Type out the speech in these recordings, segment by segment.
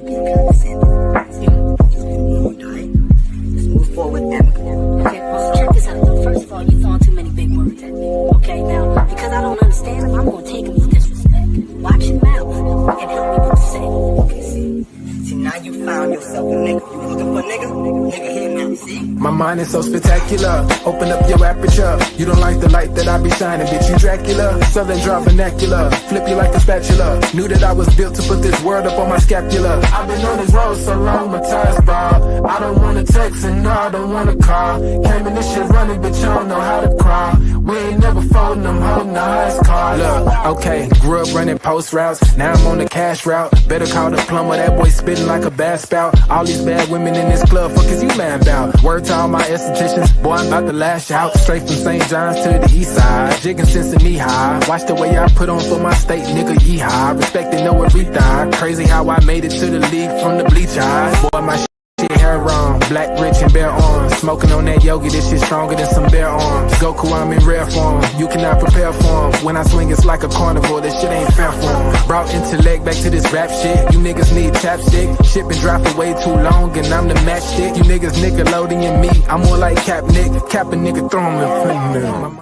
you being condescending. See, come on, dog. Let's move forward amicably. Okay, well, check this out. First of all, you throwing too many big words at me. Okay, now, because I don't understand them, I'm going to take them as disrespect. Watch your mouth and help me with the say. Okay, see, now you found yourself a nigga. You looking for a nigga? Nigga here now, see? My mind is so spectacular. Open up your aperture. You don't like the light that I be shining, bitch. You Dracula. Southern draw vernacular. Flip you like a spatula. Knew that I was built to put this word up on my scapula. I've been on this road so long, my tires bald. I don't wanna text and no, I don't wanna call. Came in this shit running, bitch, I don't know how to crawl. We ain't never folding them, holding the highest card. Look, okay, grew up running post routes. Now I'm on the cash route. Better call the plumber, that boy spitting like a bass spout. All these bad women in this club, fuck is you mad about? Word to all my estheticians, boy, I'm about to lash out. Straight from St. John's to the east side, jigging since the knee high. Watch the way I put on for my state, nigga, yeehaw. Respecting no everything. Crazy how I made it to the league from the bleach eyes. Boy, my shit hair wrong, black, rich, and bare arms. Smoking on that yogi, this shit stronger than some bare arms. Goku, I'm in rare form, you cannot prepare for him. When I swing, it's like a carnivore, this shit ain't fair for him. Brought intellect back to this rap shit. You niggas need chapstick. Shit been dropped for way too long, and I'm the matchstick. You niggas Nickelodeon me, I'm more like Cap Nick. Cap a nigga, throw him in front.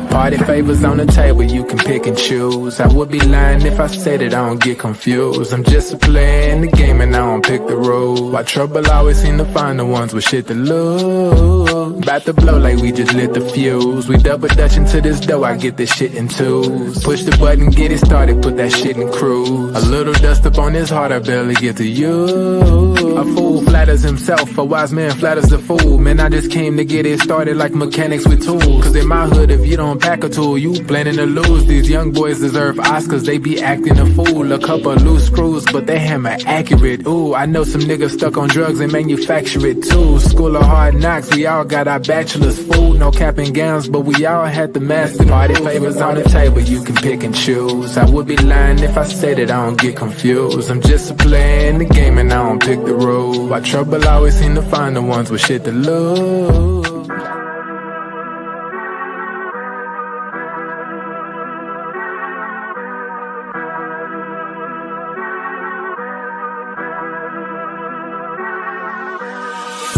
Party favors on the table, you can pick and choose. I would be lying if I said that I don't get confused. I'm just a player in the game and I don't pick the rules. Why trouble always seem to find the ones with shit to lose. About to blow like we just lit the fuse. We double dutch into this dough, I get this shit in twos. Push the button, get it started, put that shit in cruise. A little dust up on his heart, I barely get to use. A fool flatters himself, a wise man flatters the fool. Man, I just came to get it started like mechanics with tools. Cause in my hood, if you don't pack a tool, you planning to lose. These young boys deserve Oscars, they be acting a fool. A couple loose screws, but they hammer accurate. Ooh, I know some niggas stuck on drugs and manufacture it too. School of hard knocks, we all got our bachelor's food. No cap and gowns, but we all had the master. Party favors on the table, you can pick and choose. I would be lying if I said that I don't get confused. I'm just a player in the game and I don't pick the rules. Why trouble always seem to find the ones with shit to lose.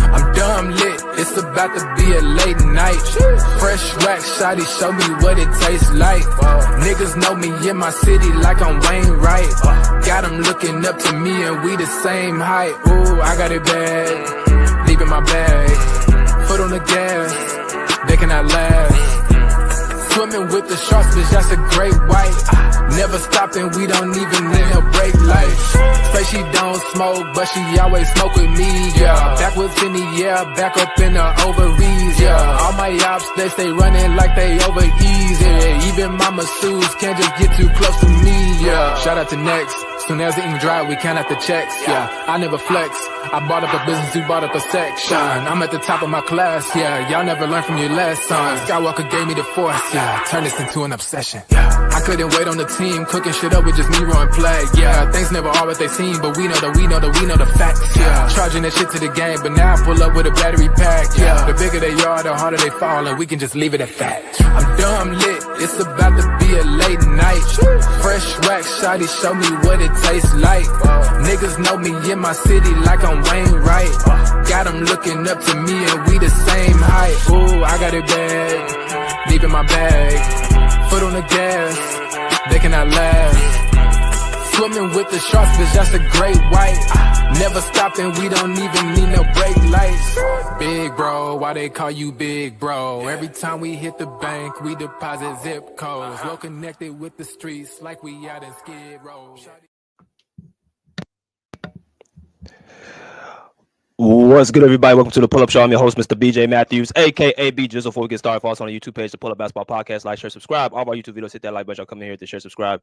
I'm dumb lit, it's about to be a late night. Fresh wax, shawty, show me what it tastes like. Niggas know me in my city like I'm Wayne Wright. Got them looking up to me and we the same height. Ooh, I got it bad, deep in my bag. Foot on the gas, they cannot last. Swimming with the sharks, bitch, that's a great white. Never stopping, we don't even need a brake light. Say she don't smoke, but she always smoke with me, yeah. Back with Finny, yeah, back up in the ovaries, yeah. All my ops, they stay running like they over easy. Even my masseuses can't just get too close to me, yeah. Shout out to Next. Soon as the ink dry, we count out the checks, yeah. I never flex. I bought up a business, you bought up a section. I'm at the top of my class, yeah. Y'all never learned from your lesson. Skywalker gave me the force, yeah. Turn this into an obsession, yeah. I couldn't wait on the team, cooking shit up with just me run play, yeah. Things never are what they seem, but we know the facts, yeah. Charging that shit to the game, but now I pull up with a battery pack, yeah. The bigger they are, the harder they fall, and we can just leave it at that. I'm dumb lit, it's about to be a late night. Fresh wax, shawty, show me what it tastes like. Niggas know me in my city like I'm Wayne Wright. Got them looking up to me and we the same height. Ooh, I got it bad, deep in my bag. Foot on the gas, they cannot last. Swimming with the sharks, bitch, that's a great white. Never stopping, we don't even need no brake lights. Big bro, why they call you big bro? Every time we hit the bank, we deposit zip codes. Well connected with the streets like we out in Skid Row. What's good, everybody? Welcome to the Pull Up Show. I'm your host, Mr. BJ Matthews, aka B Jizzle. Before we get started, follow us on the YouTube page, the Pull Up Basketball Podcast. Like, share, subscribe. All of our YouTube videos, hit that like button. Y'all come in here to share, subscribe.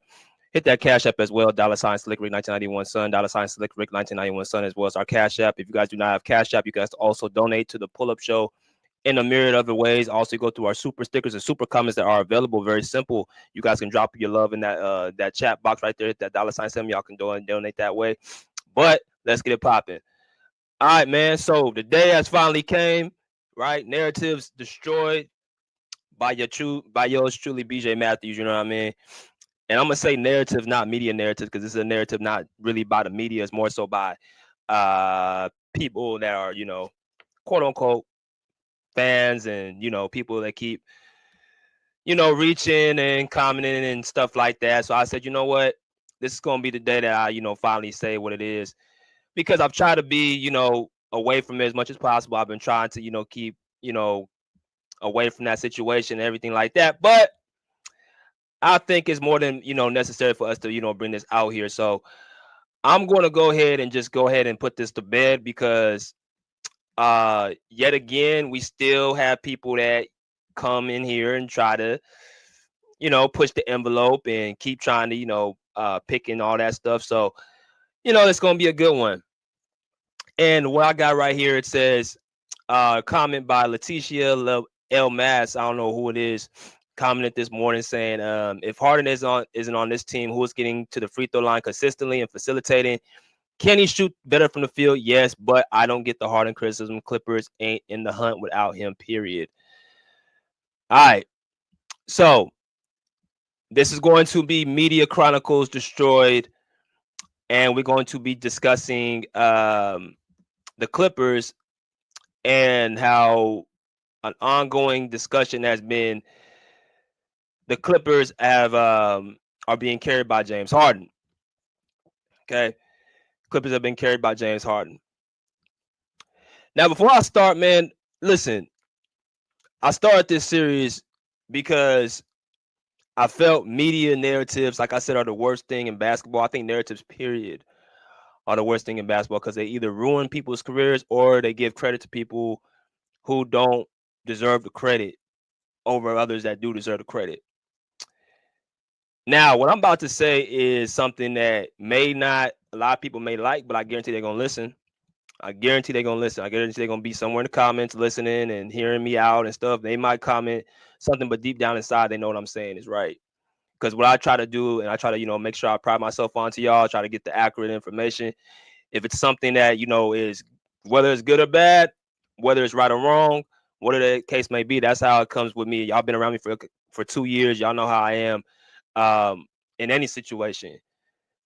Hit that Cash App as well. $SlickRick 1991 Son. $SlickRick 1991 Son as well as our Cash App. If you guys do not have Cash App, you guys also donate to the Pull Up Show in a myriad other ways. Also, go through our super stickers and super comments that are available. Very simple. You guys can drop your love in that chat box right there. That $ send me. Y'all can donate that way. But let's get it popping. All right, man. So the day has finally came. Right, narratives destroyed by yours truly, BJ Matthews. You know what I mean? And I'm gonna say narrative, not media narrative, because this is a narrative not really by the media. It's more so by people that are, quote unquote fans, and people that keep reaching and commenting and stuff like that. So I said, you know what, this is gonna be the day that I finally say what it is, because I've tried to be away from it as much as possible. I've been trying to keep away from that situation and everything like that, but I think it's more than necessary for us to bring this out here. So I'm going to go ahead and just go ahead and put this to bed, because yet again we still have people that come in here and try to push the envelope and keep trying to pick and all that stuff. So it's going to be a good one. And what I got right here, it says comment by Leticia L Mass. I don't know who it is. Commented this morning saying, if Harden isn't on this team, who is getting to the free throw line consistently and facilitating? Can he shoot better from the field? Yes, but I don't get the Harden criticism. Clippers ain't in the hunt without him, period. All right. So this is going to be Media Chronicles Destroyed, and we're going to be discussing the Clippers and how an ongoing discussion has been the Clippers are being carried by James Harden. Okay. Clippers have been carried by James Harden. Now, before I start, man, listen, I started this series because I felt media narratives, like I said, are the worst thing in basketball. I think narratives, period, are the worst thing in basketball, because they either ruin people's careers or they give credit to people who don't deserve the credit over others that do deserve the credit. Now, what I'm about to say is something that a lot of people may like, but I guarantee they're going to listen. I guarantee they're going to listen. I guarantee they're going to be somewhere in the comments listening and hearing me out and stuff. They might comment something, but deep down inside, they know what I'm saying is right. Because what I try to do, and I try to, make sure I pride myself onto y'all, try to get the accurate information. If it's something that, is, whether it's good or bad, whether it's right or wrong, whatever the case may be, that's how it comes with me. Y'all been around me for 2 years. Y'all know how I am in any situation.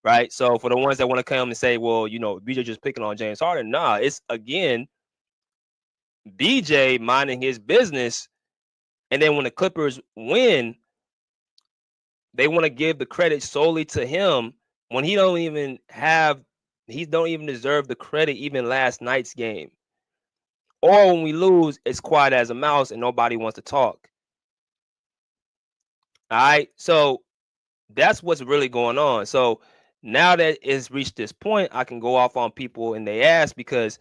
Right. So for the ones that want to come and say, well, BJ just picking on James Harden. Nah, it's again BJ minding his business. And then when the Clippers win, they want to give the credit solely to him when he don't even deserve the credit even last night's game. Or when we lose, it's quiet as a mouse and nobody wants to talk. All right. So that's what's really going on. So now that it's reached this point, I can go off on people and they ask, because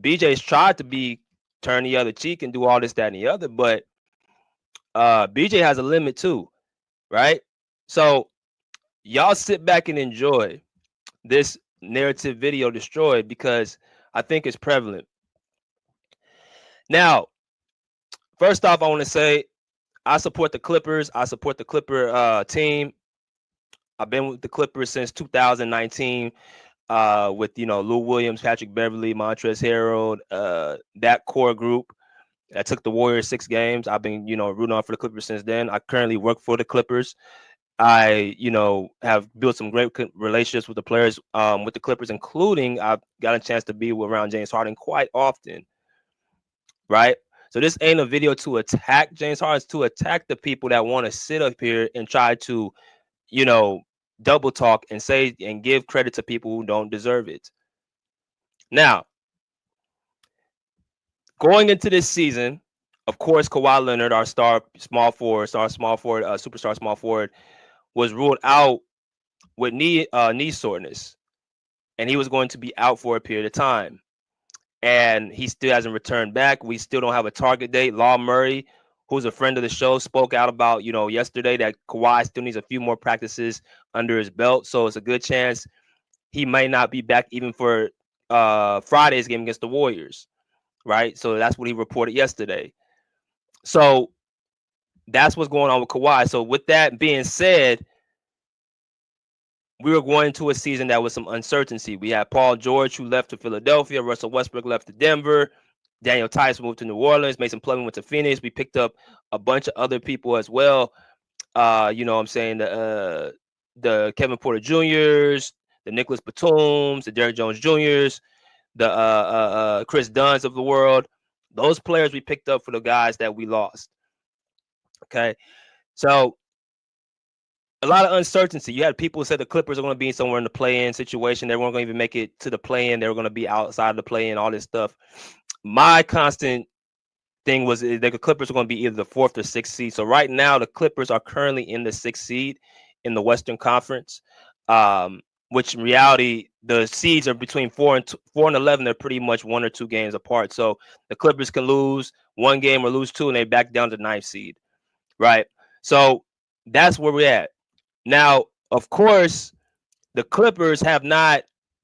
BJ's tried to turn the other cheek and do all this, that, and the other, but BJ has a limit too, right? So y'all sit back and enjoy this narrative video destroyed, because I think it's prevalent. Now, first off, I want to say I support the Clippers. I support the Clipper team. I've been with the Clippers since 2019 with, Lou Williams, Patrick Beverly, Montrezl Harrell, that core group that took the Warriors 6 games. I've been, rooting on for the Clippers since then. I currently work for the Clippers. I, have built some great relationships with the players with the Clippers, including I've got a chance to be around James Harden quite often, right? So this ain't a video to attack James Harden. It's to attack the people that want to sit up here and try to, double talk and say and give credit to people who don't deserve it. Now, going into this season, of course, Kawhi Leonard, our superstar small forward, was ruled out with knee soreness, and he was going to be out for a period of time. And he still hasn't returned back. We still don't have a target date. Law Murray, who's a friend of the show, spoke out about, yesterday that Kawhi still needs a few more practices under his belt. So it's a good chance he might not be back even for Friday's game against the Warriors. right? So that's what he reported yesterday. So that's what's going on with Kawhi. So with that being said, we were going into a season that was some uncertainty. We had Paul George, who left to Philadelphia. Russell Westbrook left to Denver. Daniel Tice moved to New Orleans. Mason Plumlee went to Phoenix. We picked up a bunch of other people as well. You know what I'm saying? The Kevin Porter Jr.'s, the Nicholas Batums, the Derrick Jones Jr.'s, the Chris Dunns of the world. Those players we picked up for the guys that we lost. Okay. So a lot of uncertainty. You had people who said the Clippers are going to be somewhere in the play-in situation. They weren't going to even make it to the play-in. They were going to be outside of the play-in, all this stuff. My constant thing was the Clippers are going to be either the 4th or 6th seed. So right now, the Clippers are currently in the 6th seed in the Western Conference, which in reality, the seeds are between 4 and 11. They're pretty much 1 or 2 games apart. So the Clippers can lose 1 game or lose 2, and they back down to 9th seed, right? So that's where we're at. Now, of course, the Clippers have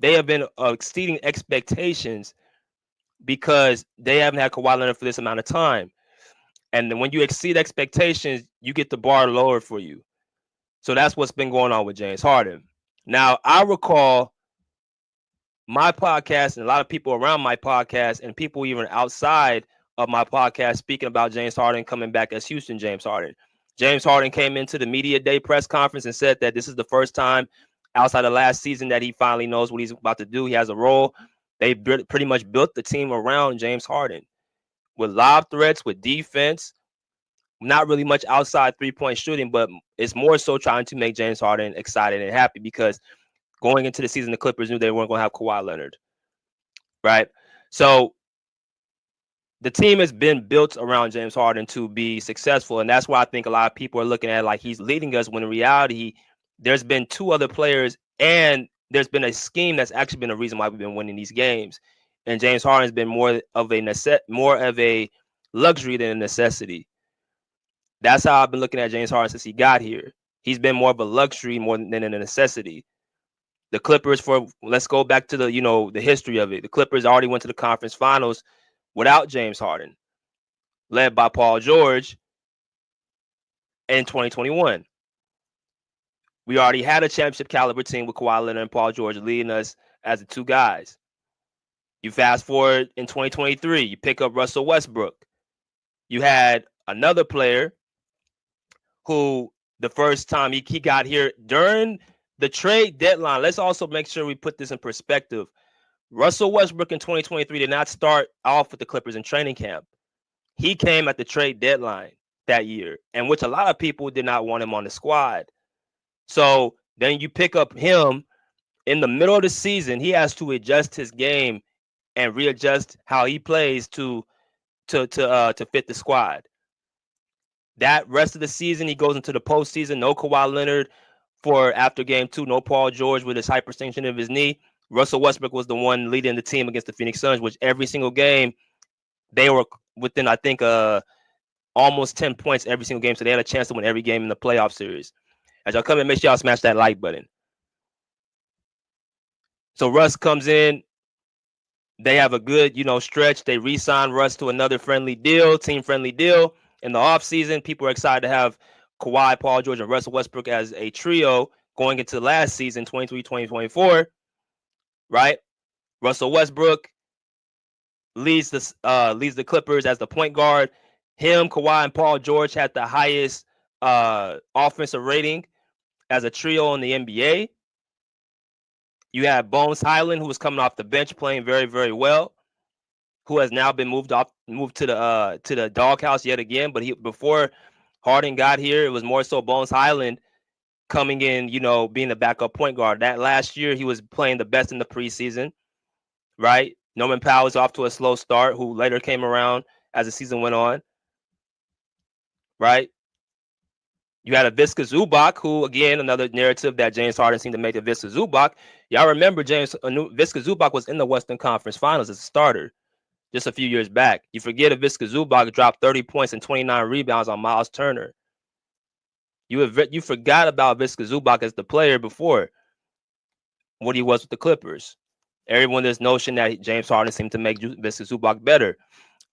been exceeding expectations because they haven't had Kawhi Leonard for this amount of time. And then when you exceed expectations, you get the bar lower for you. So that's what's been going on with James Harden. Now, I recall my podcast and a lot of people around my podcast and people even outside of my podcast speaking about James Harden coming back as Houston James Harden. James Harden came into the media day press conference and said that this is the first time outside of last season that he finally knows what he's about to do. He has a role. They pretty much built the team around James Harden with lob threats, with defense, not really much outside three-point shooting, but it's more so trying to make James Harden excited and happy because going into the season, the Clippers knew they weren't going to have Kawhi Leonard, right? So the team has been built around James Harden to be successful, and that's why I think a lot of people are looking at it like he's leading us when in reality, there's been 2 other players and there's been a scheme that's actually been a reason why we've been winning these games. And James Harden's been more of a luxury than a necessity. That's how I've been looking at James Harden since he got here. He's been more of a luxury more than a necessity. The Clippers, let's go back to the history of it. The Clippers already went to the conference finals without James Harden, led by Paul George in 2021. We already had a championship caliber team with Kawhi Leonard and Paul George leading us as the 2 guys. You fast forward in 2023, you pick up Russell Westbrook. You had another player who the first time he got here during the trade deadline. Let's also make sure we put this in perspective. Russell Westbrook in 2023 did not start off with the Clippers in training camp. He came at the trade deadline that year, and which a lot of people did not want him on the squad. So then you pick up him in the middle of the season. He has to adjust his game and readjust how he plays to fit the squad. That rest of the season, he goes into the postseason. No Kawhi Leonard for after game 2. No Paul George with his hyperextension of his knee. Russell Westbrook was the one leading the team against the Phoenix Suns, which every single game they were within, I think, almost 10 points every single game. So they had a chance to win every game in the playoff series. As y'all come in, make sure y'all smash that like button. So Russ comes in. They have a good, stretch. They re-sign Russ to another team-friendly deal. In the offseason, people are excited to have Kawhi, Paul George, and Russell Westbrook as a trio going into last season, 23-2024, right? Russell Westbrook leads the Clippers as the point guard. Him, Kawhi, and Paul George had the highest offensive rating as a trio in the NBA. You have Bones Highland, who was coming off the bench playing very, very well, who has now been moved to the doghouse yet again. But before Harden got here, it was more so Bones Highland coming in, being the backup point guard. That last year, he was playing the best in the preseason, right? Norman Powell was off to a slow start, who later came around as the season went on, right? You had a Visca Zubac, who, again, another narrative that James Harden seemed to make the Visca Zubac. Y'all remember Visca Zubac was in the Western Conference Finals as a starter just a few years back. You forget if Visca Zubac dropped 30 points and 29 rebounds on Miles Turner. You forgot about Visca Zubac as the player before what he was with the Clippers. everyone this notion that James Harden seemed to make Visca Zubac better.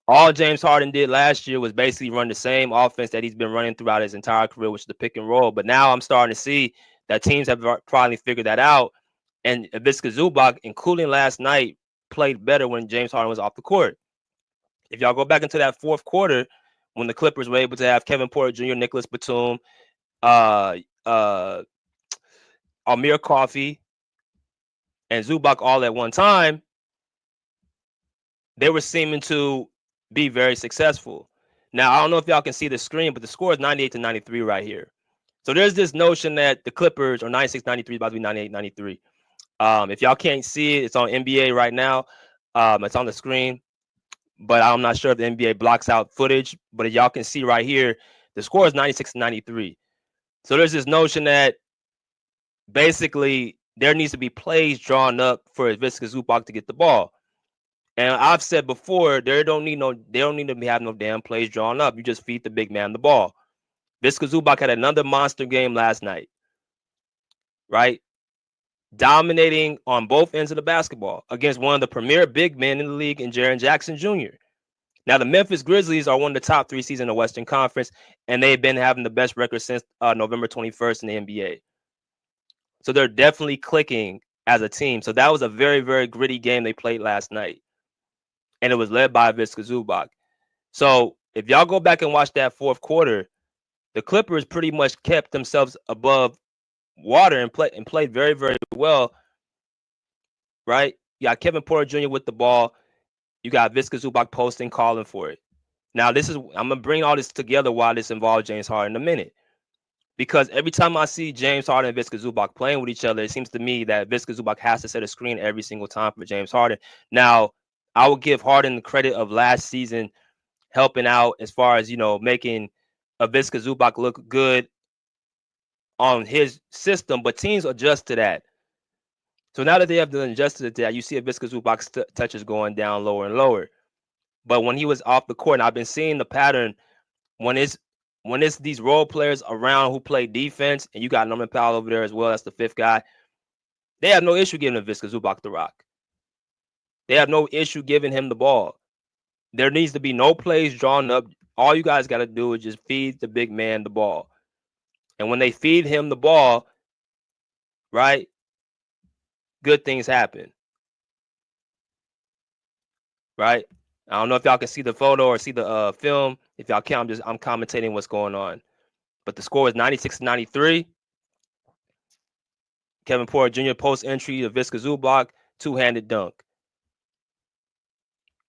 All James Harden did last year was basically run the same offense that he's been running throughout his entire career, which is the pick and roll. But now I'm starting to see that teams have probably figured that out. And Visca Zubac, including last night, played better when James Harden was off the court. If y'all go back into that fourth quarter, when the Clippers were able to have Kevin Porter Jr., Nicholas Batum, Amir Coffey, and Zubac all at one time, they were seeming to be very successful. Now, I don't know if y'all can see the screen, but the score is 98-93 right here. So there's this notion that the Clippers are 96-93, about to be 98-93. If y'all can't see it, it's on NBA right now. It's on the screen, but I'm not sure if the NBA blocks out footage. But if y'all can see right here, the score is 96-93. So there's this notion that basically there needs to be plays drawn up for Visca Zubac to get the ball. And I've said before, they don't need to have no damn plays drawn up. You just feed the big man the ball. Visca Zubac had another monster game last night, right? Dominating on both ends of the basketball against one of the premier big men in the league in Jaren Jackson Jr. Now, the Memphis Grizzlies are one of the top 3 seeds in the Western Conference, and they've been having the best record since November 21st in the NBA. So they're definitely clicking as a team. So that was a very, very gritty game they played last night. And it was led by Visca Zubac. So if y'all go back and watch that fourth quarter, the Clippers pretty much kept themselves above water and played very, very well, right? You got Kevin Porter Jr. with the ball. You got Visca Zubac posting, calling for it. Now, I'm going to bring all this together while this involves James Harden in a minute. Because every time I see James Harden and Visca Zubac playing with each other, it seems to me that Visca Zubac has to set a screen every single time for James Harden. Now, I will give Harden the credit of last season helping out as far as, making a Visca Zubac look good on his system, but teams adjust to that. So now that they have adjusted to that, you see a Visca Zubac touches going down lower and lower. But when he was off the court, and I've been seeing the pattern when it's these role players around who play defense, and you got Norman Powell over there as well, that's the 5th guy, they have no issue giving Visca Zubac the rock. They have no issue giving him the ball. There needs to be no plays drawn up. All you guys got to do is just feed the big man the ball. And when they feed him the ball, right, good things happen. Right? I don't know if y'all can see the photo or see the film. If y'all can, I'm commentating what's going on. But the score is 96-93. Kevin Porter Jr. post entry to Visca Zubac, 2-handed dunk.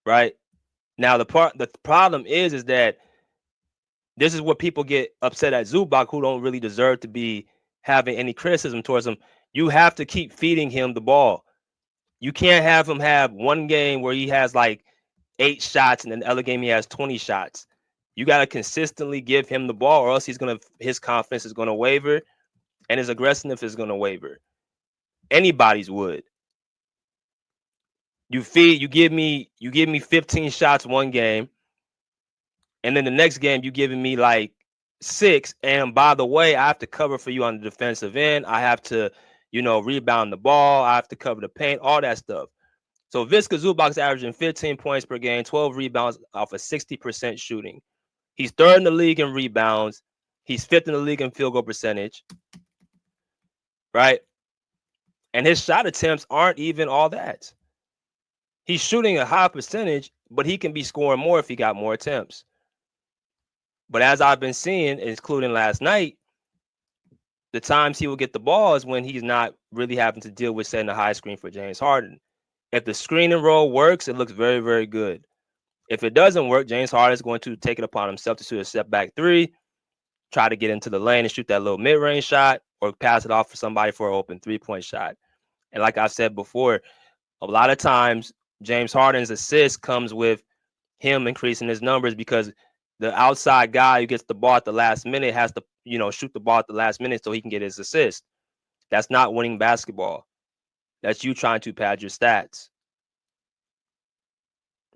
Right? Now the problem is that this is what people get upset at Zubac, who don't really deserve to be having any criticism towards him. You have to keep feeding him the ball. You can't have him have one game where he has like 8 shots and then the other game he has 20 shots. You got to consistently give him the ball, or else his confidence is going to waver and his aggressiveness is going to waver. Anybody's would. You give me 15 shots one game, and then the next game you giving me like 6. And by the way, I have to cover for you on the defensive end. I have to, rebound the ball. I have to cover the paint, all that stuff. So Visca Zubac's averaging 15 points per game, 12 rebounds off of 60% shooting. He's 3rd in the league in rebounds. He's 5th in the league in field goal percentage. Right? And his shot attempts aren't even all that. He's shooting a high percentage, but he can be scoring more if he got more attempts. But as I've been seeing, including last night, the times he will get the ball is when he's not really having to deal with setting a high screen for James Harden. If the screen and roll works, it looks very, very good. If it doesn't work, James Harden is going to take it upon himself to shoot a step back 3, try to get into the lane and shoot that little mid-range shot, or pass it off for somebody for an open 3-point shot. And like I said before, a lot of times James Harden's assist comes with him increasing his numbers, because the outside guy who gets the ball at the last minute has to, shoot the ball at the last minute so he can get his assist. That's not winning basketball. That's you trying to pad your stats.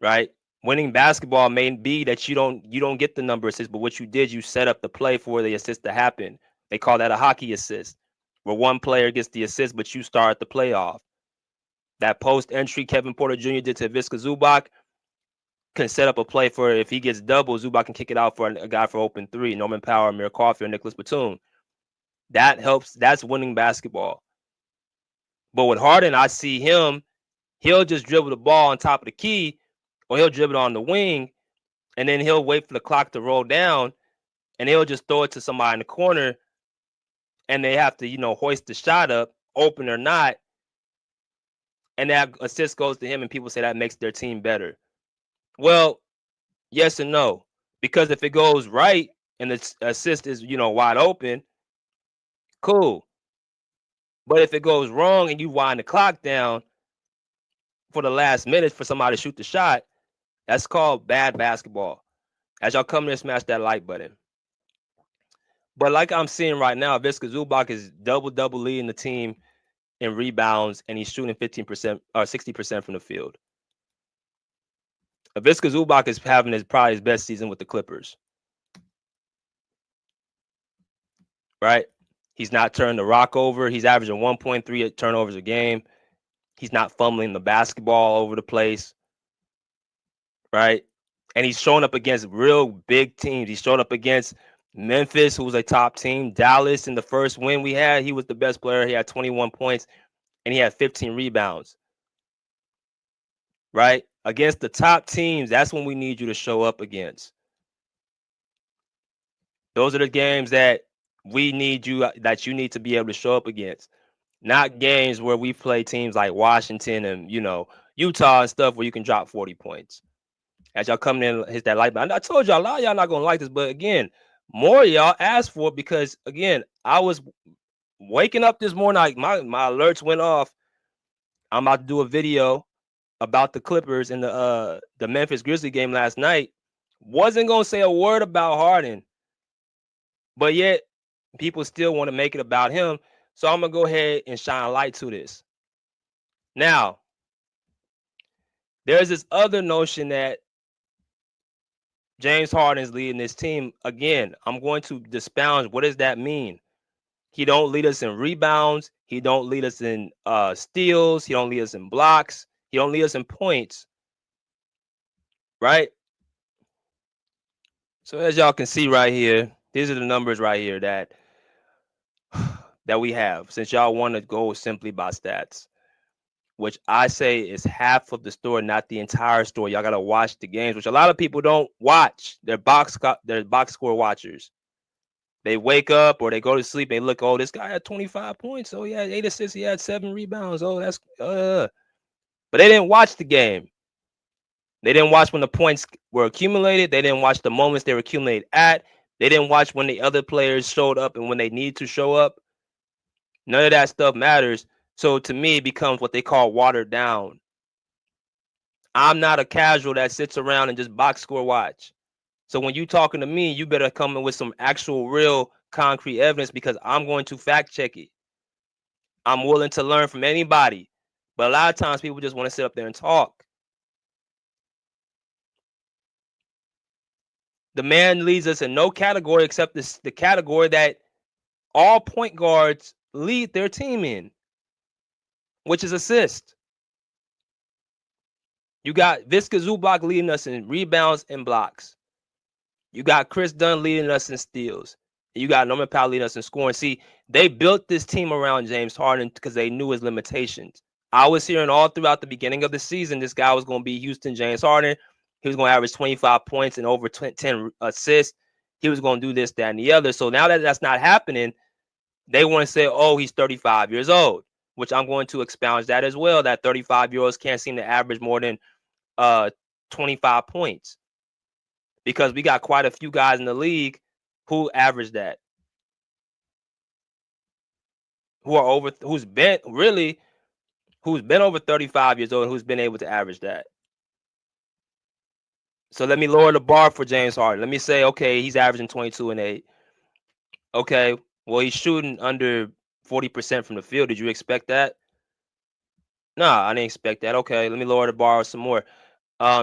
Right? Winning basketball may be that you don't get the number assist, but what you did, you set up the play for the assist to happen. They call that a hockey assist, where one player gets the assist, but you start the play off. that post entry Kevin Porter Jr. did to Viska Zubac can set up a play for if he gets double, Zubac can kick it out for a guy for open three, Norman Powell, Amir Coffey, or Nicholas Batum. That helps. That's winning basketball. But with Harden, I see him, he'll just dribble the ball on top of the key, or he'll dribble it on the wing, and then he'll wait for the clock to roll down, and he'll just throw it to somebody in the corner, and they have to, hoist the shot up, open or not, and that assist goes to him, and people say that makes their team better. Well, yes and no, because if it goes right and the assist is, wide open, cool. But if it goes wrong and you wind the clock down for the last minute for somebody to shoot the shot, that's called bad basketball. As y'all come here, smash that like button. But like I'm seeing right now, Viska Zubac is double leading the team in rebounds, and he's shooting 15% or 60% from the field. Viska Zubac is having probably his best season with the Clippers. Right? He's not turning the rock over. He's averaging 1.3 turnovers a game. He's not fumbling the basketball all over the place. Right? And he's showing up against real big teams. He's showing up against Memphis, who was a top team. Dallas, in the first win we had, he was the best player. He had 21 points, and he had 15 rebounds. Right? Against the top teams, that's when we need you to show up against. Those are the games that we need you, that you need to be able to show up against. Not games where we play teams like Washington and, Utah and stuff where you can drop 40 points. As y'all come in, hit that like button. I told y'all, a lot of y'all not going to like this, but again, more of y'all asked for it because, again, I was waking up this morning, like my alerts went off. I'm about to do a video about the Clippers in the Memphis Grizzlies game last night. Wasn't going to say a word about Harden, but yet people still want to make it about him. So I'm going to go ahead and shine a light to this. Now, there's this other notion that James Harden is leading this team. Again, I'm going to expound. What does that mean? He don't lead us in rebounds. He don't lead us in steals. He don't lead us in blocks. He don't lead us in points. Right? So as y'all can see right here, these are the numbers right here that we have. Since y'all want to go simply by stats, which I say is half of the story, not the entire story. Y'all got to watch the games, which a lot of people don't watch. They're box score watchers. They wake up or they go to sleep. They look, oh, this guy had 25 points. Oh, he had 8 assists. He had 7 rebounds. Oh, that's But they didn't watch the game. They didn't watch when the points were accumulated. They didn't watch the moments they were accumulated at. They didn't watch when the other players showed up and when they need to show up. None of that stuff matters. So to me, it becomes what they call watered down. I'm not a casual that sits around and just box score watch. So when you talking to me, you better come in with some actual, real, concrete evidence because I'm going to fact check it. I'm willing to learn from anybody. But a lot of times people just want to sit up there and talk. The man leads us in no category except the category that all point guards lead their team in, which is assist. You got Viska Zubac leading us in rebounds and blocks. You got Chris Dunn leading us in steals. You got Norman Powell leading us in scoring. See, they built this team around James Harden because they knew his limitations. I was hearing all throughout the beginning of the season, this guy was going to be Houston James Harden. He was going to average 25 points and over 10 assists. He was going to do this, that, and the other. So now that that's not happening, they want to say, oh, he's 35 years old, which I'm going to expound that as well, that 35-year-olds can't seem to average more than 25 points. Because we got quite a few guys in the league who average that. Who's been over 35 years old and who's been able to average that. So let me lower the bar for James Harden. Let me say, okay, he's averaging 22 and 8. Okay, well, he's shooting under 40% from the field. Did you expect that? No, I didn't expect that. Okay, let me lower the bar some more.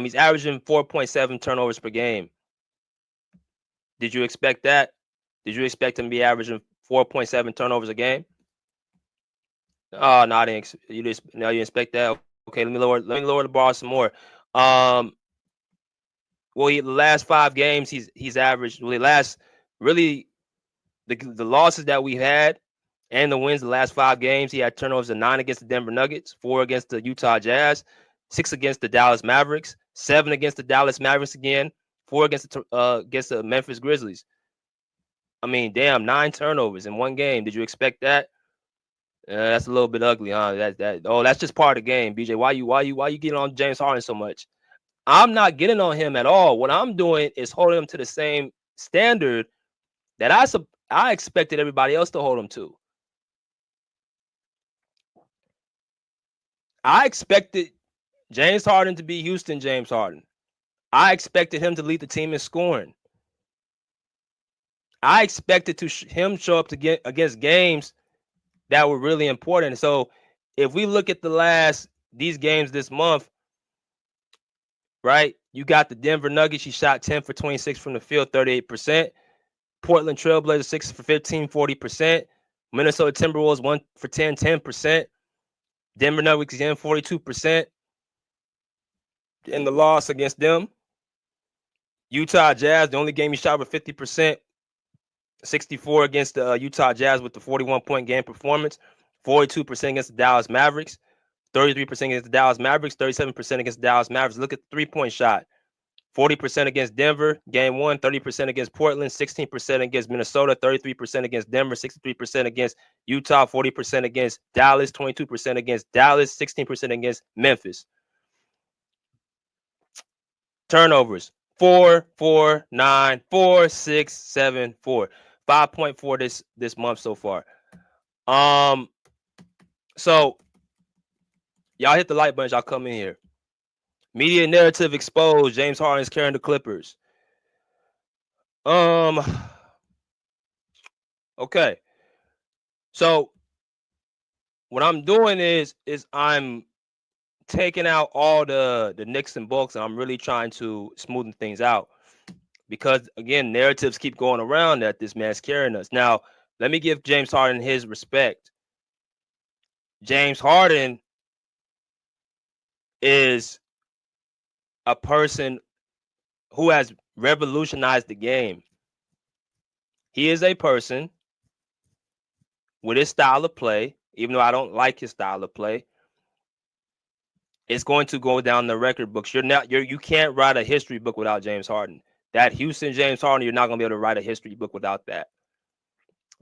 He's averaging 4.7 turnovers per game. Did you expect that? Did you expect him to be averaging 4.7 turnovers a game? Oh, no, I didn't. You didn't expect that. Okay, let me lower the bar some more. Well, the last 5 games he's averaged. Well, really the losses that we had and the wins the last 5 games, he had turnovers of 9 against the Denver Nuggets, 4 against the Utah Jazz, 6 against the Dallas Mavericks, 7 against the Dallas Mavericks again, 4 against the Memphis Grizzlies. I mean, damn, 9 turnovers in one game. Did you expect that? That's a little bit ugly, huh? That's just part of the game. BJ, why you getting on James Harden so much? I'm not getting on him at all. What I'm doing is holding him to the same standard that I expected everybody else to hold him to. I expected James Harden to be Houston James Harden. I expected him to lead the team in scoring. I expected him show up to get against games that were really important. So if we look at these games this month, right? You got the Denver Nuggets. He shot 10 for 26 from the field, 38%. Portland Trailblazers 6 for 15, 40%. Minnesota Timberwolves 1 for 10, 10%. Denver Nuggets again 42%. In the loss against them. Utah Jazz, the only game he shot with 50%. 64 against the Utah Jazz with the 41-point game performance. 42% against the Dallas Mavericks. 33% against the Dallas Mavericks. 37% against the Dallas Mavericks. Look at the three-point shot. 40% against Denver, game 1, 30% against Portland, 16% against Minnesota, 33% against Denver, 63% against Utah, 40% against Dallas, 22% against Dallas, 16% against Memphis. Turnovers, 4, 4, 9, 4, 6, 7, 4. 5.4 this month so far. So y'all hit the like button, y'all come in here. Media narrative exposed. James Harden is carrying the Clippers. Okay. So what I'm doing is I'm taking out all the Knicks and Bucks, and I'm really trying to smoothen things out. Because again, narratives keep going around that this man's carrying us. Now, let me give James Harden his respect. James Harden is a person who has revolutionized the game. He is a person with his style of play, even though I don't like his style of play. It's going to go down the record books. You can't write a history book without James Harden. That Houston James Harden, you're not going to be able to write a history book without that.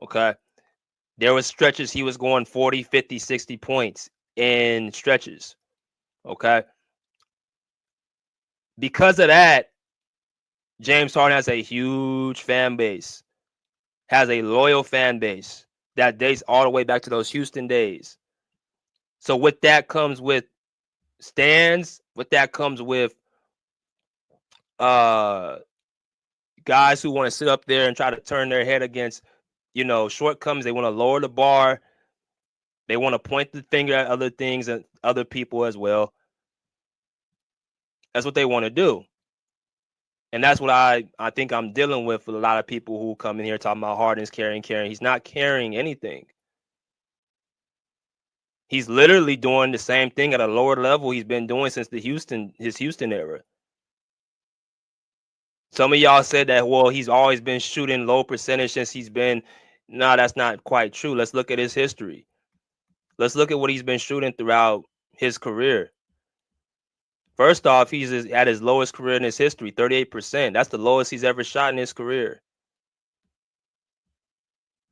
Okay. There was stretches he was going 40, 50, 60 points in stretches. Okay. Because of that, James Harden has a huge fan base, has a loyal fan base that dates all the way back to those Houston days. So with that comes with stands, with that comes with guys who want to sit up there and try to turn their head against, shortcomings. They want to lower the bar. They want to point the finger at other things and other people as well. That's what they want to do. And that's what I think I'm dealing with a lot of people who come in here talking about Harden's carrying. He's not carrying anything. He's literally doing the same thing at a lower level he's been doing since his Houston era. Some of y'all said that, well, he's always been shooting low percentage since he's been. No, that's not quite true. Let's look at his history. Let's look at what he's been shooting throughout his career. First off, he's at his lowest career in his history, 38%. That's the lowest he's ever shot in his career.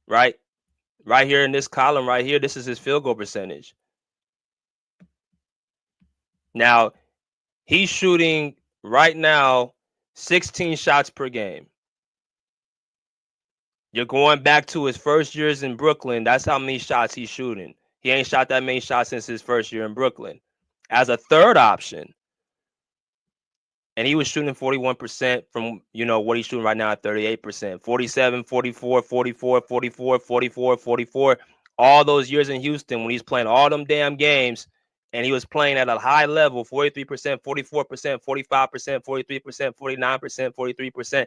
Right? Right here in this column right here, this is his field goal percentage. Now, he's shooting right now 16 shots per game. You're going back to his first years in Brooklyn. That's how many shots he's shooting. He ain't shot that many shots since his first year in Brooklyn. As a third option, and he was shooting 41% from, what he's shooting right now at 38%. 47, 44, 44, 44, 44, 44. All those years in Houston when he's playing all them damn games and he was playing at a high level, 43%, 44%, 45%, 43%, 49%, 43%,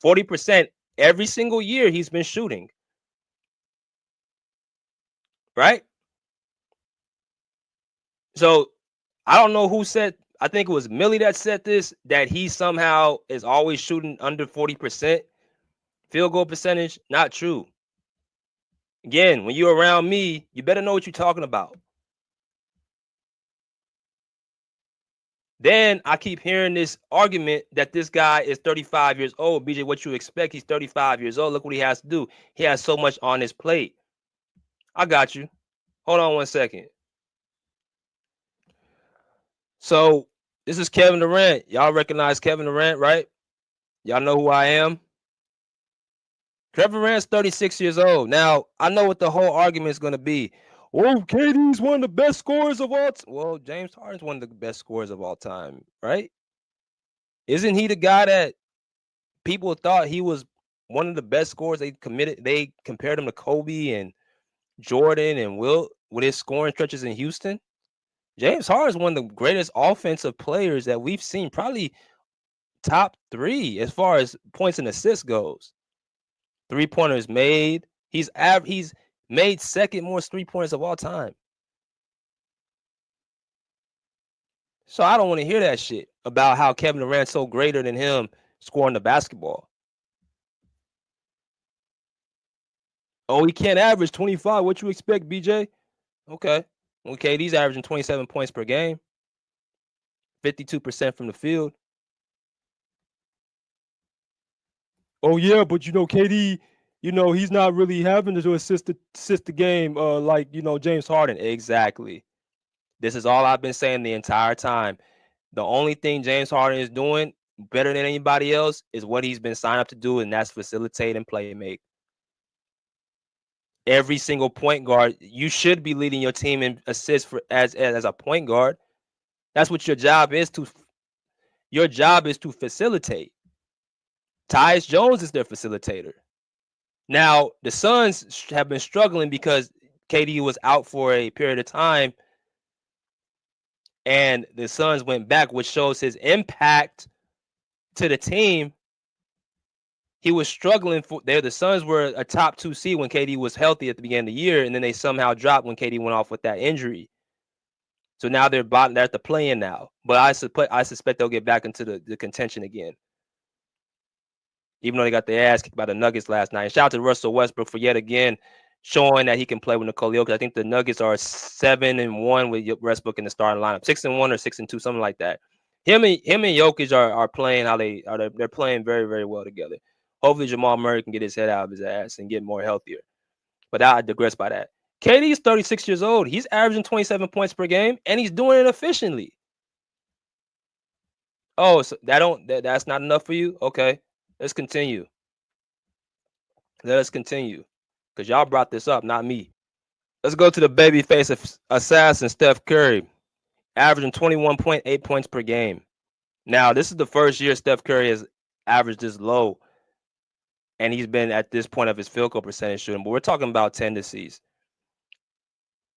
40% every single year he's been shooting. Right? So I don't know who said. I think it was Millie that said this. That he somehow is always shooting under 40% field goal percentage. Not true. Again, when you're around me, you better know what you're talking about. Then I keep hearing this argument that this guy is 35 years old. BJ, what you expect? He's 35 years old. Look what he has to do. He has so much on his plate. I got you. Hold on one second. So this is Kevin Durant. Y'all recognize Kevin Durant, right? Y'all know who I am. Kevin Durant's 36 years old. Now, I know what the whole argument is going to be. Oh, KD's one of the best scorers of all time. Well, James Harden's one of the best scorers of all time, right? Isn't he the guy that people thought he was one of the best scorers? They compared him to Kobe and Jordan and Wilt with his scoring stretches in Houston. James Harden is one of the greatest offensive players that we've seen, probably top 3 as far as points and assists goes. 3-pointers made. He's made second most 3-pointers of all time. So I don't want to hear that shit about how Kevin Durant's so greater than him scoring the basketball. Oh, he can't average 25. What you expect, BJ? Okay. Okay, he's averaging 27 points per game. 52% from the field. Oh, yeah, but KD, he's not really having to assist the game like, James Harden. Exactly. This is all I've been saying the entire time. The only thing James Harden is doing better than anybody else is what he's been signed up to do, and that's facilitate and play and make. Every single point guard, you should be leading your team in assists as a point guard. That's what your job is to. Your job is to facilitate. Tyus Jones is their facilitator. Now, the Suns have been struggling because KD was out for a period of time, and the Suns went back, which shows his impact to the team. He was struggling the Suns were a top 2 seed when KD was healthy at the beginning of the year, and then they somehow dropped when KD went off with that injury. So now they're at the play-in now. But I suspect they'll get back into the contention again. Even though they got their ass kicked by the Nuggets last night. And shout out to Russell Westbrook for yet again showing that he can play with Nikola Jokic. I think the Nuggets are 7-1 with Westbrook in the starting lineup. 6-1 or 6-2, something like that. Him and Jokic are playing how they're playing very, very well together. Hopefully Jamal Murray can get his head out of his ass and get more healthier. But I digress by that. KD is 36 years old. He's averaging 27 points per game, and he's doing it efficiently. Oh, so that's not enough for you? Okay, let's continue. Let us continue, because y'all brought this up, not me. Let's go to the babyface assassin, Steph Curry, averaging 21.8 points per game. Now, this is the first year Steph Curry has averaged this low, and he's been at this point of his field goal percentage shooting, but we're talking about tendencies.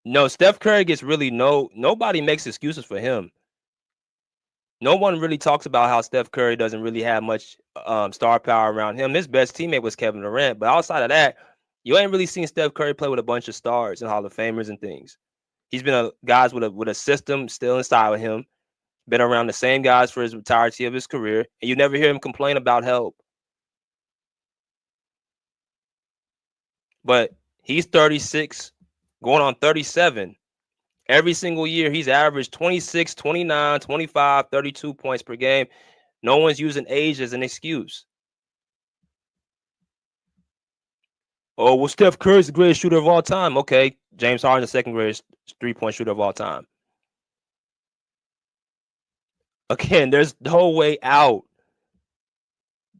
No, Steph Curry gets nobody makes excuses for him. No one really talks about how Steph Curry doesn't really have much star power around him. His best teammate was Kevin Durant, but outside of that, you ain't really seen Steph Curry play with a bunch of stars and Hall of Famers and things. He's been guys with a system still inside of him, been around the same guys for his entirety of his career, and you never hear him complain about help. But he's 36, going on 37. Every single year, he's averaged 26, 29, 25, 32 points per game. No one's using age as an excuse. Oh, well, Steph Curry's the greatest shooter of all time. Okay, James Harden's the second greatest 3-point shooter of all time. Again, there's no way out.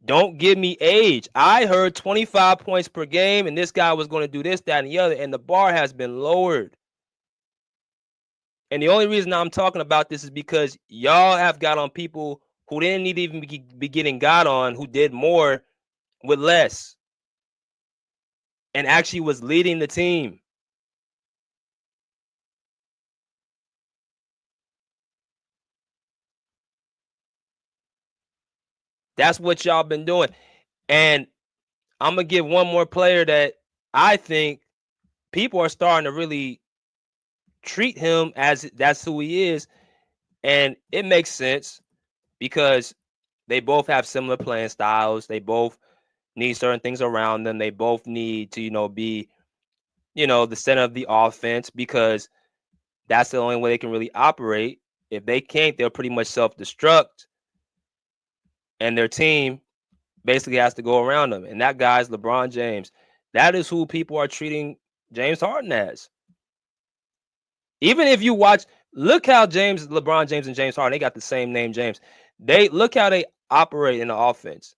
Don't give me age. I heard 25 points per game, and this guy was going to do this, that, and the other, and the bar has been lowered. And the only reason I'm talking about this is because y'all have got on people who didn't need to even be getting got on, who did more with less and actually was leading the team. That's what y'all been doing. And I'm going to give one more player that I think people are starting to really treat him as that's who he is. And it makes sense because they both have similar playing styles. They both need certain things around them. They both need to, be, the center of the offense because that's the only way they can really operate. If they can't, they'll pretty much self-destruct, and their team basically has to go around them. And that guy's LeBron James. That is who people are treating James Harden as. Even if you watch, look how LeBron James and James Harden, they got the same name, James. They look how they operate in the offense.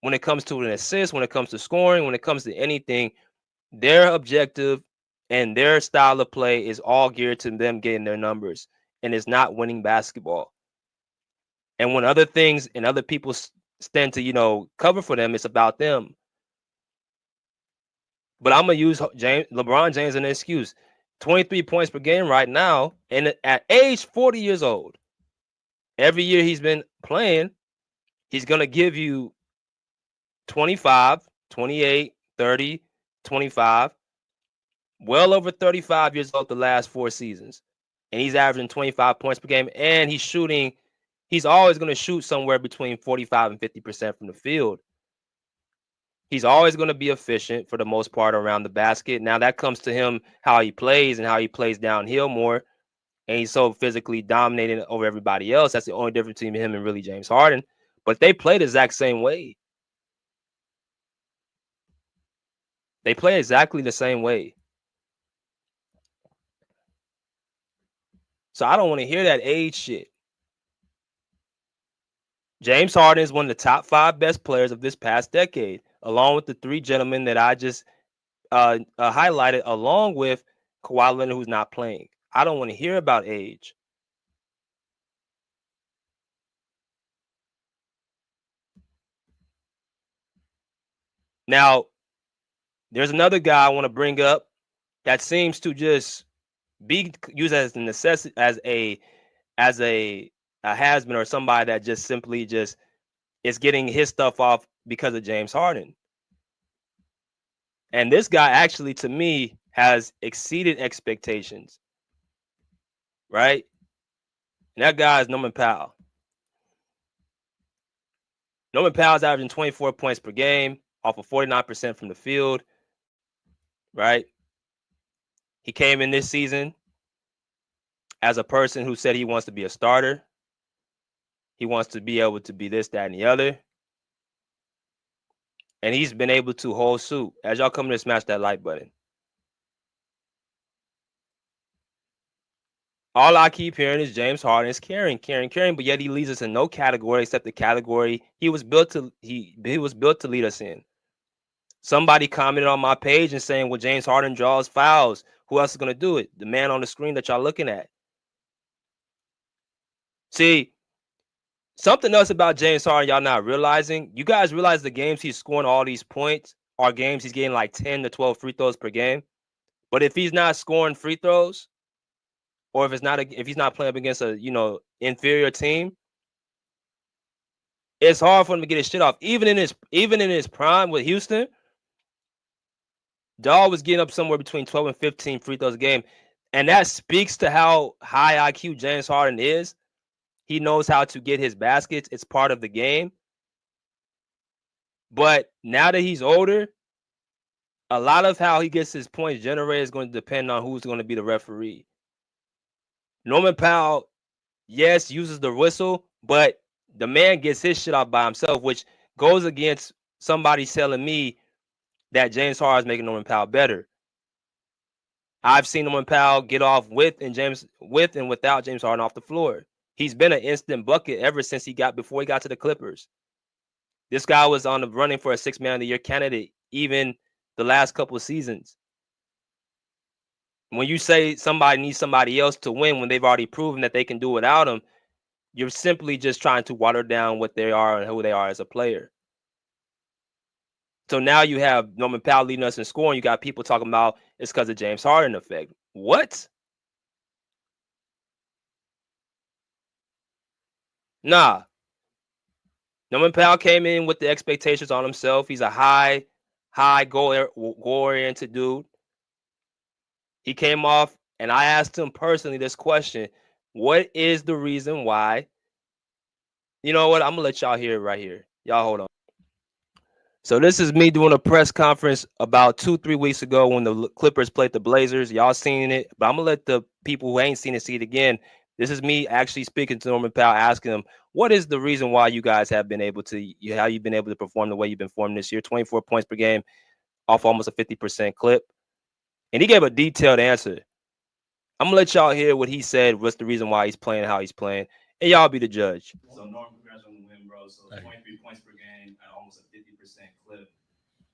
When it comes to an assist, when it comes to scoring, when it comes to anything, their objective and their style of play is all geared to them getting their numbers, and it's not winning basketball. And when other things and other people stand to, cover for them, it's about them. But I'm gonna use LeBron James as an excuse. 23 points per game right now, and at age 40 years old, every year he's been playing, he's gonna give you 25, 28, 30, 25, well over 35 years old the last 4 seasons. And he's averaging 25 points per game, and he's always going to shoot somewhere between 45 and 50% from the field. He's always going to be efficient for the most part around the basket. Now that comes to him how he plays and how he plays downhill more. And he's so physically dominating over everybody else. That's the only difference between him and really James Harden. But they play the exact same way. They play exactly the same way. So I don't want to hear that age shit. James Harden is one of the top 5 best players of this past decade, along with the 3 gentlemen that I just highlighted, along with Kawhi Leonard, who's not playing. I don't want to hear about age. Now, there's another guy I want to bring up that seems to just be used as a necessity, as a has-been, or somebody that just simply just is getting his stuff off because of James Harden. And this guy actually, to me, has exceeded expectations, right? And that guy is Norman Powell. Norman Powell's averaging 24 points per game off of 49% from the field, right? He came in this season as a person who said he wants to be a starter. He wants to be able to be this, that, and the other. And he's been able to hold suit. As y'all come to smash that like button. All I keep hearing is James Harden is carrying, but yet he leads us in no category except the category he was built to lead us in. Somebody commented on my page and saying, well, James Harden draws fouls. Who else is going to do it? The man on the screen that y'all looking at. See, something else about James Harden y'all not realizing. You guys realize the games he's scoring all these points are games he's getting like 10 to 12 free throws per game. But if he's not scoring free throws, or if he's not playing up against a inferior team, it's hard for him to get his shit off. Even in his prime with Houston, Dawg was getting up somewhere between 12 and 15 free throws a game. And that speaks to how high IQ James Harden is. He knows how to get his baskets. It's part of the game. But now that he's older, a lot of how he gets his points generated is going to depend on who's going to be the referee. Norman Powell, yes, uses the whistle, but the man gets his shit off by himself, which goes against somebody telling me that James Harden is making Norman Powell better. I've seen Norman Powell get off with and without James Harden off the floor. He's been an instant bucket ever since before he got to the Clippers. This guy was on the running for a 6th Man of the Year candidate even the last couple of seasons. When you say somebody needs somebody else to win when they've already proven that they can do without him, you're simply just trying to water down what they are and who they are as a player. So now you have Norman Powell leading us in scoring. You got people talking about it's because of James Harden effect. What? Nah. Norman Powell came in with the expectations on himself. He's a high goal-oriented dude. He came off, and I asked him personally this question. What is the reason why? You know what? I'm gonna let y'all hear it right here. Y'all hold on. So this is me doing a press conference about 2-3 weeks ago when the Clippers played the Blazers. Y'all seen it, but I'm gonna let the people who ain't seen it see it again. This is me actually speaking to Norman Powell, asking him what is the reason why you guys have been able to, how you've been able to perform the way you've been performing this year, 24 points per game off almost a 50% clip, and he gave a detailed answer. I'm gonna let y'all hear what he said. What's the reason why he's playing how he's playing, and y'all be the judge. So Norm, congrats on the win, bro. So 23 points per game at almost a 50% clip.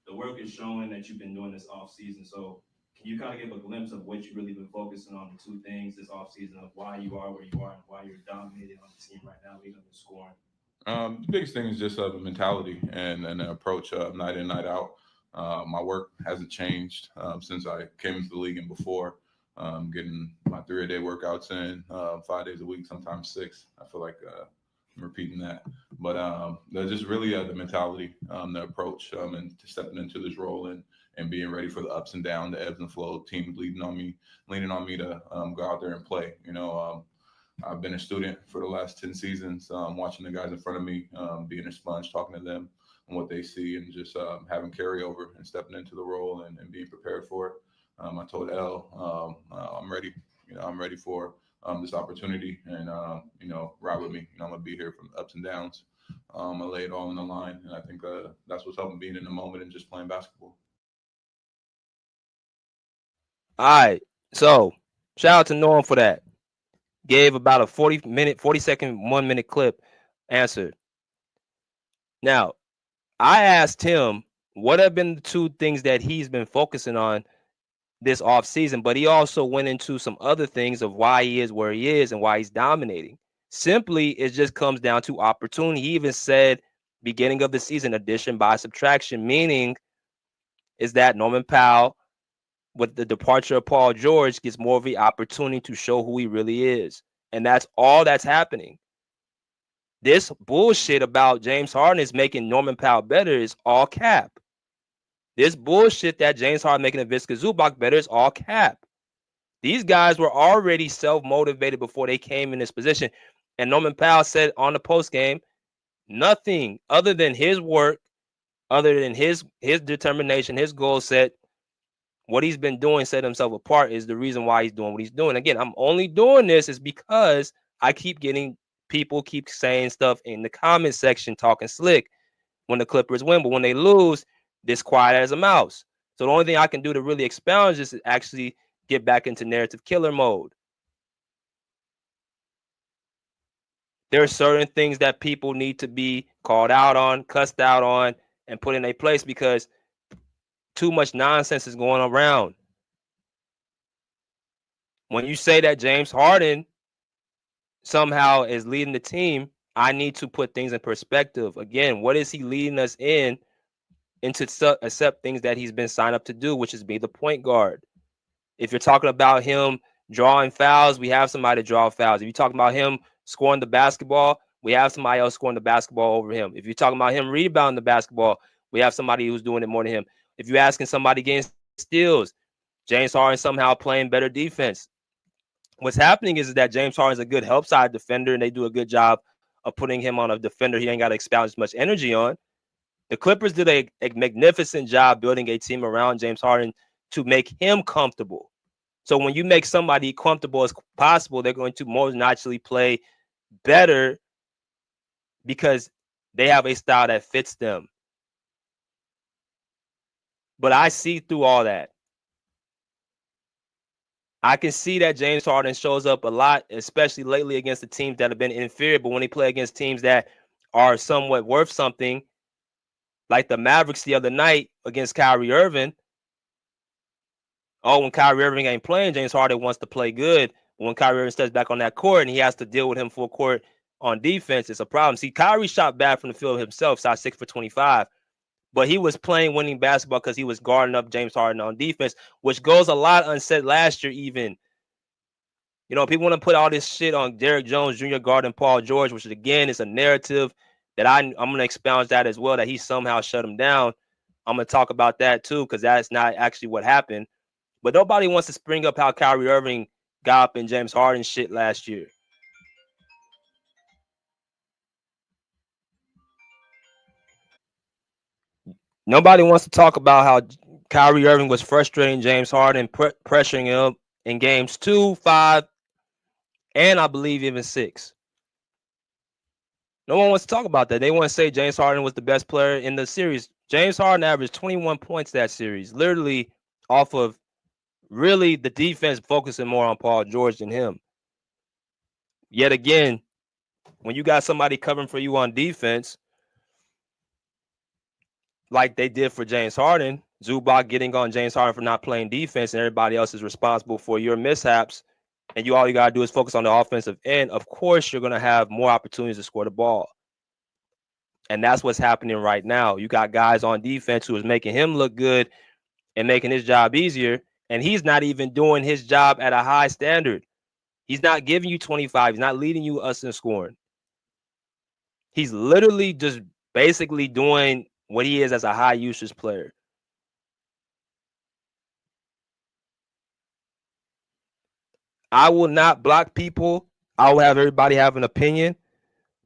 The work is showing that you've been doing this off season. So can you kind of give a glimpse of what you've really been focusing on, the two things this off season, of why you are where you are and why you're dominating on the team right now, leading the scoring? The biggest thing is just the mentality and the approach night in, night out. My work hasn't changed since I came into the league and before. Getting my 3-a-day workouts in 5 days a week, sometimes 6. I feel like I'm repeating that. But there's just really the mentality, the approach, and stepping into this role and being ready for the ups and downs, the ebbs and flows. Teams leaning on me to go out there and play. I've been a student for the last 10 seasons, watching the guys in front of me, being a sponge, talking to them and what they see, and just having carryover and stepping into the role and being prepared for it. I told L, I'm ready. I'm ready for this opportunity, and ride with me. I'm gonna be here from ups and downs. I lay it all on the line, and I think that's what's helping being in the moment and just playing basketball. All right. So shout out to Norm for that. Gave about a 40-second, 1-minute clip answer. Now, I asked him what have been the two things that he's been focusing on this offseason, but he also went into some other things of why he is where he is and why he's dominating. Simply, it just comes down to opportunity. He even said beginning of the season, addition by subtraction, meaning is that Norman Powell, with the departure of Paul George, gets more of the opportunity to show who he really is. And that's all that's happening. This bullshit about James Harden is making Norman Powell better is all cap. This bullshit that James Harden making Ivica Zubac better is all cap. These guys were already self-motivated before they came in this position. And Norman Powell said on the post game, nothing other than his work, other than his determination, his goal set, what he's been doing, set himself apart, is the reason why he's doing what he's doing. Again, I'm only doing this is because I keep getting people keep saying stuff in the comment section, talking slick when the Clippers win, but when they lose, this quiet as a mouse. So the only thing I can do to really expound is to actually get back into narrative killer mode. There are certain things that people need to be called out on, cussed out on, and put in a place because too much nonsense is going around. When you say that James Harden somehow is leading the team, I need to put things in perspective. Again, what is he leading us into accept things that he's been signed up to do, which is be the point guard. If you're talking about him drawing fouls, we have somebody to draw fouls. If you're talking about him scoring the basketball, we have somebody else scoring the basketball over him. If you're talking about him rebounding the basketball, we have somebody who's doing it more than him. If you're asking somebody getting steals, James Harden somehow playing better defense. What's happening is that James Harden is a good help side defender, and they do a good job of putting him on a defender he ain't got to expound as much energy on. The Clippers did a magnificent job building a team around James Harden to make him comfortable. So when you make somebody comfortable as possible, they're going to more naturally play better because they have a style that fits them. But I see through all that. I can see that James Harden shows up a lot, especially lately against the teams that have been inferior. But when they play against teams that are somewhat worth something, like the Mavericks the other night against Kyrie Irving. Oh, when Kyrie Irving ain't playing, James Harden wants to play good. But when Kyrie Irving steps back on that court and he has to deal with him full court on defense, it's a problem. See, Kyrie shot bad from the field himself, shot 6 for 25. But he was playing winning basketball because he was guarding up James Harden on defense, which goes a lot unsaid last year even. You know, people want to put all this shit on Derrick Jones Jr. guarding Paul George, which again is a narrative that I'm going to expound that as well, that he somehow shut him down. I'm going to talk about that too, because that's not actually what happened. But nobody wants to spring up how Kyrie Irving got up in James Harden shit last year. Nobody wants to talk about how Kyrie Irving was frustrating James Harden, pressuring him in games 2, 5, and I believe even 6. No one wants to talk about that. They want to say James Harden was the best player in the series. James Harden averaged 21 points that series, literally off of really the defense focusing more on Paul George than him. Yet again, when you got somebody covering for you on defense, like they did for James Harden, Zubac getting on James Harden for not playing defense, and everybody else is responsible for your mishaps, and all you gotta do is focus on the offensive end, of course you're gonna have more opportunities to score the ball. And that's what's happening right now. You got guys on defense who is making him look good and making his job easier, and he's not even doing his job at a high standard. He's not giving you 25. He's not leading you us in scoring. He's literally just basically doing what he is as a high usage player. I will not block people. I will have everybody have an opinion.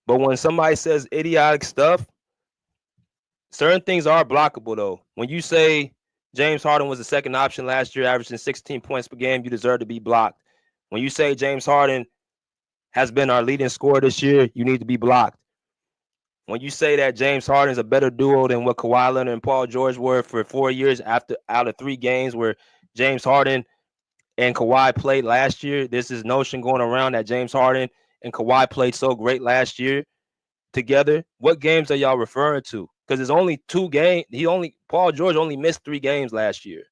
But when somebody says idiotic stuff, certain things are blockable, though. When you say James Harden was the second option last year, averaging 16 points per game, you deserve to be blocked. When you say James Harden has been our leading scorer this year, you need to be blocked. When you say that James Harden is a better duo than what Kawhi Leonard and Paul George were for 4 years out of 3 games where James Harden and Kawhi played last year, there's this notion going around that James Harden and Kawhi played so great last year together. What games are y'all referring to? Because there's only 2 games. Paul George only missed 3 games last year.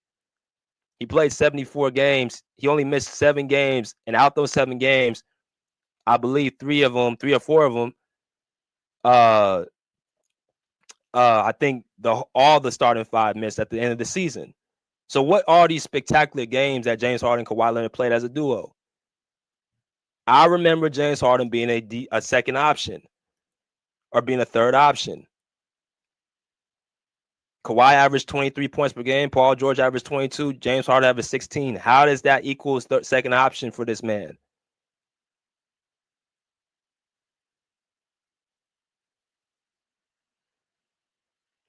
He played 74 games. He only missed 7 games, and out those 7 games, I believe 3 or 4 of them, I think all the starting 5 missed at the end of the season. So what are these spectacular games that James Harden and Kawhi Leonard played as a duo? I remember James Harden being a second option or being a third option. Kawhi averaged 23 points per game. Paul George averaged 22. James Harden averaged 16. How does that equal second option for this man?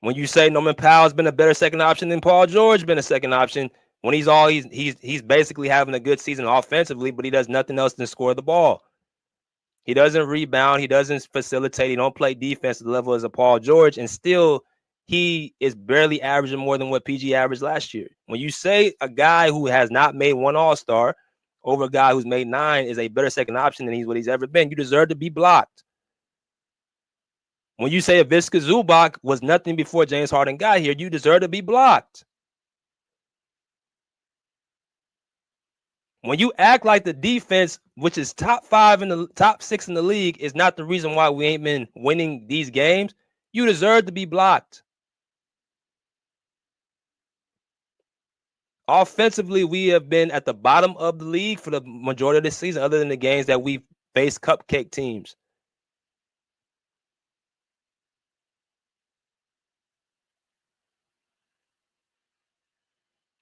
When you say Norman Powell's been a better second option than Paul George been a second option, when he's basically having a good season offensively, but he does nothing else than score the ball. He doesn't rebound. He doesn't facilitate. He don't play defense at the level as a Paul George, and still he is barely averaging more than what PG averaged last year. When you say a guy who has not made one All-Star over a guy who's made 9 is a better second option than what he's ever been, you deserve to be blocked. When you say Ivica Zubac was nothing before James Harden got here, you deserve to be blocked. When you act like the defense, which is top 5 in the top 6 in the league, is not the reason why we ain't been winning these games, you deserve to be blocked. Offensively, we have been at the bottom of the league for the majority of the season, other than the games that we faced cupcake teams.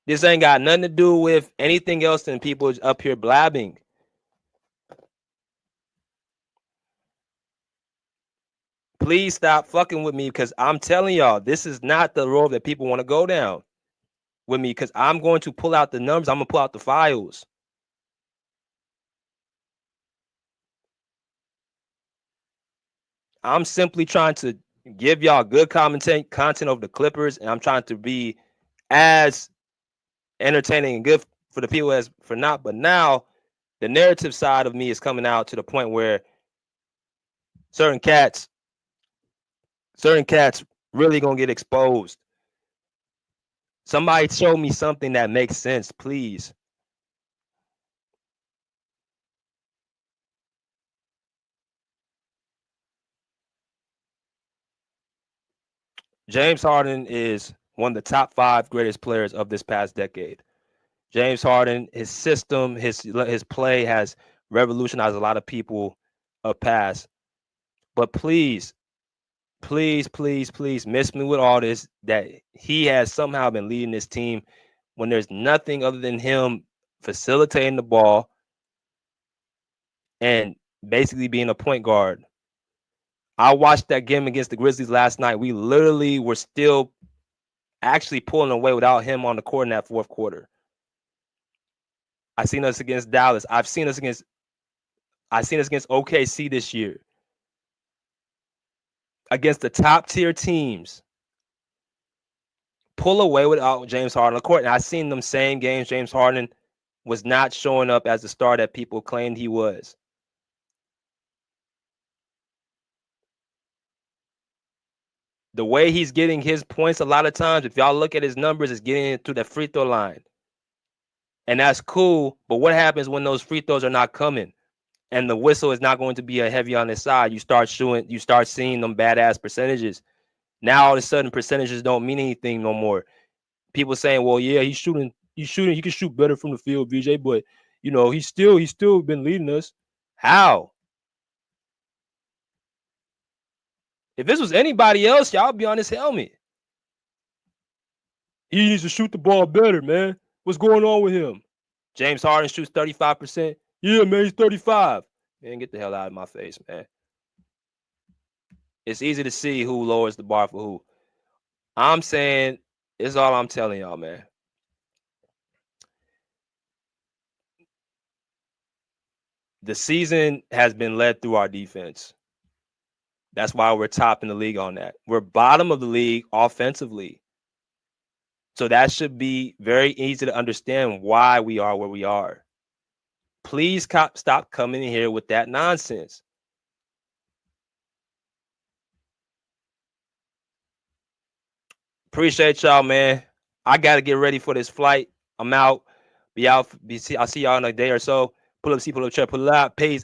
This ain't got nothing to do with anything else than people up here blabbing. Please stop fucking with me, because I'm telling y'all, this is not the road that people want to go down with me, because I'm going to pull out the numbers. I'm going to pull out the files. I'm simply trying to give y'all good content over the Clippers, and I'm trying to be as entertaining and good for the people as for not. But now the narrative side of me is coming out to the point where certain cats really gonna get exposed. Somebody show me something that makes sense, please. James Harden is one of the top 5 greatest players of this past decade. James Harden, his system, his play has revolutionized a lot of people of past. But please, please, please, please miss me with all this, that he has somehow been leading this team when there's nothing other than him facilitating the ball and basically being a point guard. I watched that game against the Grizzlies last night. We literally were still actually pulling away without him on the court in that fourth quarter. I've seen us against Dallas. I've seen us against OKC this year. Against the top tier teams. Pull away without James Harden on the court. And I've seen them same games James Harden was not showing up as the star that people claimed he was. The way he's getting his points a lot of times, if y'all look at his numbers, is getting to the free throw line. And that's cool, but what happens when those free throws are not coming and the whistle is not going to be a heavy on his side? You start seeing them badass percentages. Now all of a sudden percentages don't mean anything no more. People saying, well, yeah, he can shoot better from the field, VJ, but he's still been leading us. How? If this was anybody else, y'all be on his helmet. He needs to shoot the ball better, man. What's going on with him? James Harden shoots 35%. Yeah, man, he's 35. Man, get the hell out of my face, man. It's easy to see who lowers the bar for who. I'm saying, it's all I'm telling y'all, man. The season has been led through our defense. That's why we're top in the league on that. We're bottom of the league offensively. So that should be very easy to understand why we are where we are. Please stop coming in here with that nonsense. Appreciate y'all, man. I got to get ready for this flight. I'm out. I'll see y'all in a day or so. Pull up, pull up, pull up. Peace.